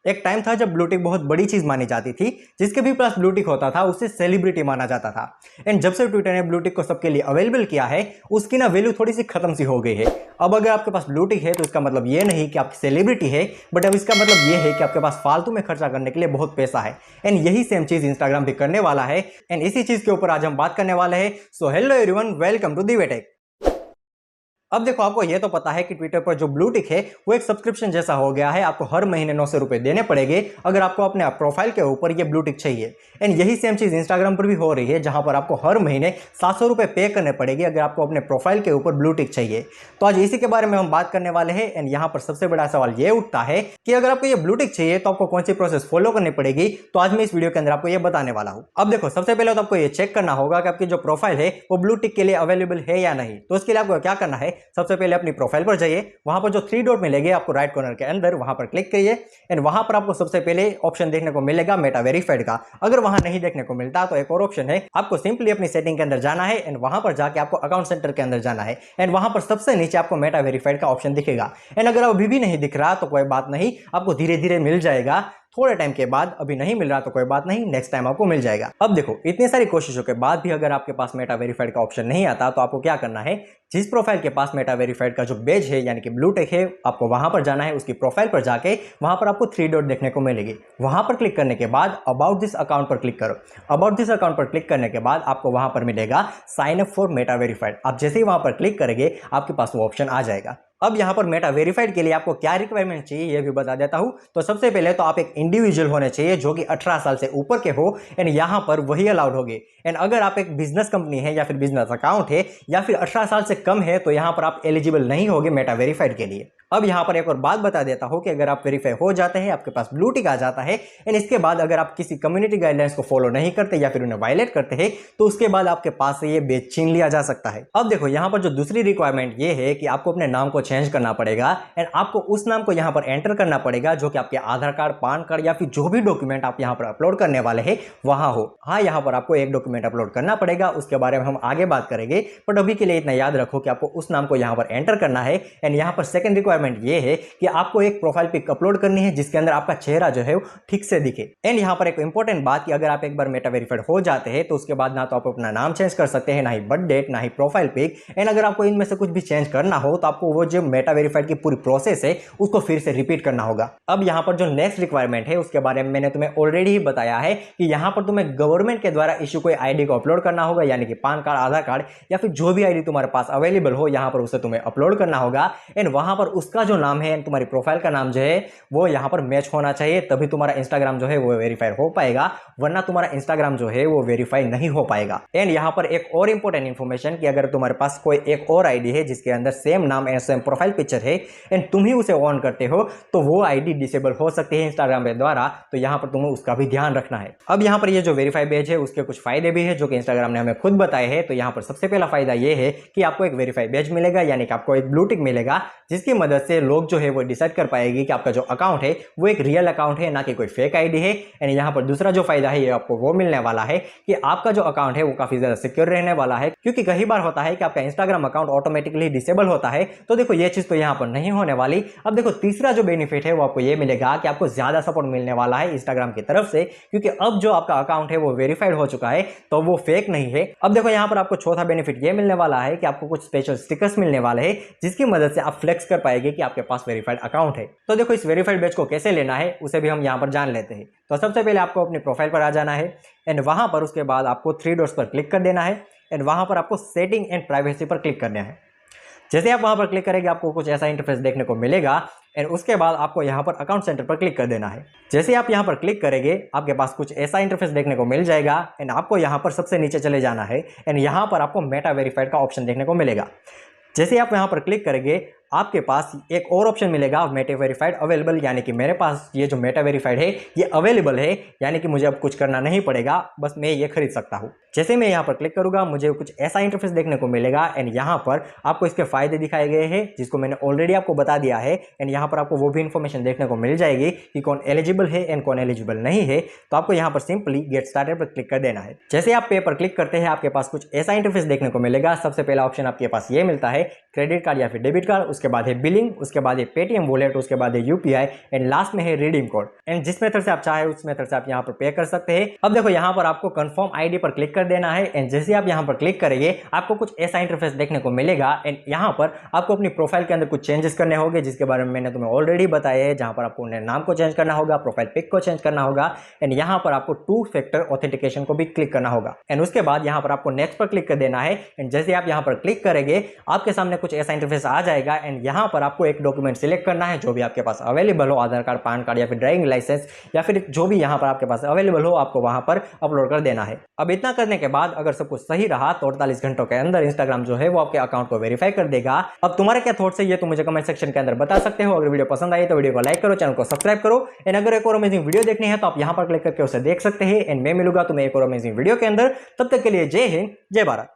एक टाइम था जब ब्लू टिक बहुत बड़ी चीज मानी जाती थी, जिसके भी पास ब्लू टिक होता था उसे सेलिब्रिटी माना जाता था। एंड जब से ट्विटर ने ब्लू टिक को सबके लिए अवेलेबल किया है, उसकी ना वैल्यू थोड़ी सी खत्म सी हो गई है। अब अगर आपके पास ब्लू टिक है तो इसका मतलब ये नहीं कि आप सेलिब्रिटी है, बट अब इसका मतलब ये है कि आपके पास फालतू में खर्चा करने के लिए बहुत पैसा है। एंड यही सेम चीज इंस्टाग्राम भी करने वाला है। एंड इसी चीज के ऊपर आज हम बात करने वाले हैं। So hello everyone, welcome to the वेटेक। अब देखो, आपको यह तो पता है कि ट्विटर पर जो ब्लू टिक है वो एक सब्सक्रिप्शन जैसा हो गया है। आपको हर महीने 900 रुपए देने पड़ेंगे अगर आपको अपने प्रोफाइल के ऊपर ये ब्लू टिक चाहिए। एंड यही सेम चीज इंस्टाग्राम पर भी हो रही है, जहां पर आपको हर महीने 700 रुपए पे करने पड़ेंगे अगर आपको अपने प्रोफाइल के ऊपर ब्लू टिक चाहिए। तो आज इसी के बारे में हम बात करने वाले हैं। एंड यहाँ पर सबसे बड़ा सवाल ये उठता है कि अगर आपको ये ब्लू टिक चाहिए तो आपको कौन सी प्रोसेस फॉलो करनी पड़ेगी। तो आज मैं इस वीडियो के अंदर आपको ये बताने वाला हूँ। अब देखो, सबसे पहले तो आपको ये चेक करना होगा कि आपकी जो प्रोफाइल है वो ब्लू टिक के लिए अवेलेबल है या नहीं। तो उसके लिए आपको क्या करना है, सबसे पहले अपनी प्रोफाइल पर जाइए, वहां पर जो 3 डॉट मिलेंगे आपको राइट कॉर्नर के अंदर, वहां पर क्लिक करिए। एंड वहां पर आपको सबसे पहले ऑप्शन देखने को मिलेगा मेटा वेरीफाइड का। अगर वहां नहीं देखने को मिलता तो एक और ऑप्शन है, आपको सिंपली अपनी सेटिंग के अंदर जाना है। एंड वहां पर जाके आपको अकाउंट सेंटर के अंदर जाना है। एंड वहां पर सबसे नीचे आपको मेटा वेरीफाइड का ऑप्शन दिखेगा। एंड अगर अभी भी नहीं दिख रहा तो कोई बात नहीं, आपको धीरे धीरे मिल जाएगा थोड़े टाइम के बाद। अभी नहीं मिल रहा तो कोई बात नहीं, नेक्स्ट टाइम आपको मिल जाएगा। अब देखो, इतनी सारी कोशिशों के बाद भी अगर आपके पास मेटा वेरीफाइड का ऑप्शन नहीं आता तो आपको क्या करना है, जिस प्रोफाइल के पास मेटा वेरीफाइड का जो बेज है यानी कि ब्लू टिक है, आपको वहां पर जाना है। उसकी प्रोफाइल पर जाके वहां पर आपको 3 डॉट देखने को मिलेगी। वहां पर क्लिक करने के बाद अबाउट दिस अकाउंट पर क्लिक करो। अबाउट दिस अकाउंट पर क्लिक करने के बाद आपको वहां पर मिलेगा sign up for Meta verified. आप जैसे ही वहां पर क्लिक करेंगे आपके पास वो ऑप्शन आ जाएगा। अब यहाँ पर मेटा वेरीफाइड के लिए आपको क्या रिक्वायरमेंट चाहिए ये भी बता देता हूं। तो सबसे पहले तो आप एक इंडिविजुअल होने चाहिए जो कि 18 साल से ऊपर के हो। एंड यहाँ पर वही अलाउड होगी। एंड अगर आप एक बिजनेस कंपनी है या फिर बिजनेस अकाउंट है या फिर 18 साल से कम है तो यहाँ पर आप एलिजिबल नहीं होगे मेटा वेरीफाइड के लिए। अब यहाँ पर एक और बात बता देता हूं कि अगर आप वेरीफाई हो जाते हैं, आपके पास ब्लू टिक आ जाता है, एंड इसके बाद अगर आप किसी कम्युनिटी गाइडलाइंस को फॉलो नहीं करते या फिर उन्हें वायलेट करते हैं तो उसके बाद आपके पास से ये बेच छीन लिया जा सकता है। अब देखो, यहाँ पर जो दूसरी रिक्वायरमेंट ये है कि आपको अपने नाम को चेंज करना पड़ेगा। एंड आपको उस नाम को यहाँ पर एंटर करना पड़ेगा जो कि आपके आधार कार्ड, पान कार्ड या फिर जो भी डॉक्यूमेंट आप यहाँ पर अपलोड करने वाले हैं वहां हो। हाँ, यहाँ पर आपको एक डॉक्यूमेंट अपलोड करना पड़ेगा, उसके बारे में हम आगे बात करेंगे। बट अभी के लिए इतना याद रखो कि आपको उस नाम को यहाँ पर एंटर करना है। एंड यहाँ पर सेकंड रिक्वायरमेंट ये है कि आपको एक प्रोफाइल पिक अपलोड करनी है जिसके अंदर आपका चेहरा जो है वो ठीक से दिखे। एंड यहाँ पर एक इंपॉर्टेंट बात कि अगर आप एक बार मेटा वेरीफाइड हो जाते हैं तो उसके बाद ना तो आप अपना नाम चेंज कर सकते हैं, ना ही बर्थ डेट, ना ही प्रोफाइल पिक। एंड अगर आपको इनमें से कुछ भी चेंज करना हो तो आपको वो जो मेटा वेरीफाइड की पूरी प्रोसेस है उसको फिर से रिपीट करना होगा। अब यहाँ पर जो नेक्स्ट रिक्वायरमेंट है उसके बारे में मैंने तुम्हें ऑलरेडी ही बताया है कि यहाँ पर तुम्हें गवर्नमेंट के द्वारा इश्यू कोई आईडी को अपलोड करना होगा, यानी कि पान कार्ड, आधार कार्ड या फिर जो भी आईडी तुम्हारे पास अवेलेबल हो, यहाँ पर उसे तुम्हें अपलोड करना होगा। एंड वहां पर उसका जो नाम है, तुम्हारी प्रोफाइल का नाम जो है वो यहाँ पर मैच होना चाहिए, तभी तुम्हारा इंस्टाग्राम जो है वो वेरीफाई हो पाएगा, वरना तुम्हारा इंस्टाग्राम जो है वो वेरीफाई नहीं हो पाएगा। एंड यहाँ पर एक और इंपॉर्टेंट इंफॉर्मेशन कि अगर तुम्हारे पास कोई एक और आईडी है जिसके अंदर सेम नाम एंड सेम प्रोफाइल पिक्चर है एंड तुम ही उसे ऑन करते हो तो वो आईडी डिसेबल हो सकती है इंस्टाग्राम के द्वारा। तो यहाँ पर तुम्हें उसका भी ध्यान रखना है। अब यहाँ पर ये जो वेरीफाई पेज है उसके कुछ फायदे भी है जो कि इंस्टाग्राम ने हमें खुद बताए हैं। तो यहाँ पर सबसे पहला फायदा ये है कि आपको एक वेरीफाई पेज मिलेगा, यानी कि आपको एक ब्लू टिक मिलेगा जिसकी मदद से लोग जो है वो डिसाइड कर पाएंगे कि आपका जो अकाउंट है वो एक रियल अकाउंट है, ना कि कोई फेक आईडी है। एंड यहाँ पर दूसरा जो फायदा है ये आपको वो मिलने वाला है कि आपका जो अकाउंट है वो काफी ज्यादा सिक्योर रहने वाला है, क्योंकि कई बार होता है कि आपका इंस्टाग्राम अकाउंट ऑटोमेटिकली डिसेबल होता है। तो देखो, ये चीज तो यहाँ पर नहीं होने वाली। अब देखो, तीसरा जो बेनिफिट है वो आपको ये मिलेगा कि आपको ज्यादा सपोर्ट मिलने वाला है इंस्टाग्राम की तरफ से, क्योंकि अब जो आपका अकाउंट है वो वेरीफाइड हो चुका है तो वो फेक नहीं है। अब देखो, यहाँ पर आपको चौथा बेनिफिट ये मिलने वाला है कि आपको कुछ स्पेशल स्टिकर्स मिलने वाले हैं जिसकी मदद से आप फ्लेक्स कर पाएंगे कि आपके पास वेरीफाइड अकाउंट है। तो देखो, इस वेरीफाइड बैच को कैसे लेना है उसे भी हम यहाँ पर जान लेते हैं। तो सबसे पहले आपको अपनी प्रोफाइल पर आ जाना है। एंड वहां पर उसके बाद आपको 3 डॉट्स पर क्लिक कर देना है। एंड वहां पर आपको सेटिंग एंड प्राइवेसी पर क्लिक करना है। जैसे आप वहां पर क्लिक करेंगे आपको कुछ ऐसा इंटरफेस देखने को मिलेगा। एंड उसके बाद आपको यहाँ पर अकाउंट सेंटर पर क्लिक कर देना है। जैसे आप यहाँ पर क्लिक करेंगे आपके पास कुछ ऐसा इंटरफेस देखने को मिल जाएगा। एंड आपको यहाँ पर सबसे नीचे चले जाना है। एंड यहाँ पर आपको मेटा वेरीफाइड का ऑप्शन देखने को मिलेगा। जैसे आप यहाँ पर क्लिक करेंगे आपके पास एक और ऑप्शन मिलेगा मेटा वेरीफाइड अवेलेबल, यानी कि मेरे पास ये जो मेटा वेरीफाइड है ये अवेलेबल है, यानी कि मुझे अब कुछ करना नहीं पड़ेगा, बस मैं ये खरीद सकता हूँ। जैसे मैं यहाँ पर क्लिक करूंगा मुझे कुछ ऐसा इंटरफेस देखने को मिलेगा। एंड यहाँ पर आपको इसके फायदे दिखाए गए हैं जिसको मैंने ऑलरेडी आपको बता दिया है। एंड यहाँ पर आपको वो भी इन्फॉर्मेशन देखने को मिल जाएगी कि कौन एलिजिबल है एंड कौन एलिजिबल नहीं है। तो आपको यहाँ पर सिंपली गेट स्टार्टेड पर क्लिक कर देना है। जैसे आप पे पर क्लिक करते हैं आपके पास कुछ ऐसा इंटरफेस देखने को मिलेगा। सबसे पहला ऑप्शन आपके पास ये मिलता है क्रेडिट कार्ड या फिर डेबिट कार्ड, उसके बाद है बिलिंग, उसके बाद है पेटीएम वॉलेट, उसके बाद है यूपीआई एंड लास्ट में है रिडीम कोड। एंड जिस मेथड से आप चाहे उस मेथड से आप यहाँ पर पे कर सकते हैं। अब देखो यहाँ पर आपको कंफर्म आईडी पर क्लिक कर देना है एंड जैसे आप यहाँ पर क्लिक करेंगे आपको कुछ ऐसा इंटरफेस देखने को मिलेगा एंड यहाँ पर आपको अपनी प्रोफाइल के अंदर कुछ चेंजेस करने होंगे जिसके बारे में मैंने तुम्हें ऑलरेडी बताया है, जहाँ पर आपको नाम को चेंज करना होगा, प्रोफाइल पिक को चेंज करना होगा एंड यहाँ पर आपको 2 फैक्टर ऑथेंटिकेशन को भी क्लिक करना होगा एंड उसके बाद यहाँ पर आपको नेक्स्ट पर क्लिक कर देना है एंड जैसे आप यहाँ पर क्लिक करेंगे आपके सामने कुछ ऐसा इंटरफेस आ जाएगा एंड यहाँ पर आपको एक डॉक्यूमेंट सिलेक्ट करना है जो भी आपके पास अवेलेबल हो, आधार कार्ड, पैन कार्ड या फिर ड्राइविंग लाइसेंस या फिर जो भी यहाँ पर आपके पास अवेलेबल हो आपको वहां पर अपलोड कर देना है। अब इतना करने के बाद अगर सब कुछ सही रहा तो 48 घंटों के अंदर इंस्टाग्राम जो है वो आपके अकाउंट को वेरीफाई कर देगा। अब तुम्हारे क्या थॉट्स है ये तुम मुझे कमेंट सेक्शन के अंदर बता सकते हो। अगर वीडियो पसंद आई तो वीडियो को लाइक करो, चैनल को सब्सक्राइब करो एंड अगर एक और अमेजिंग वीडियो देखनी है तो आप यहाँ पर क्लिक करके उसे देख सकते हैं एंड मैं मिलूंगा तुम्हें एक और अमेजिंग वीडियो के अंदर। तब तक के लिए जय हिंद, जय भारत।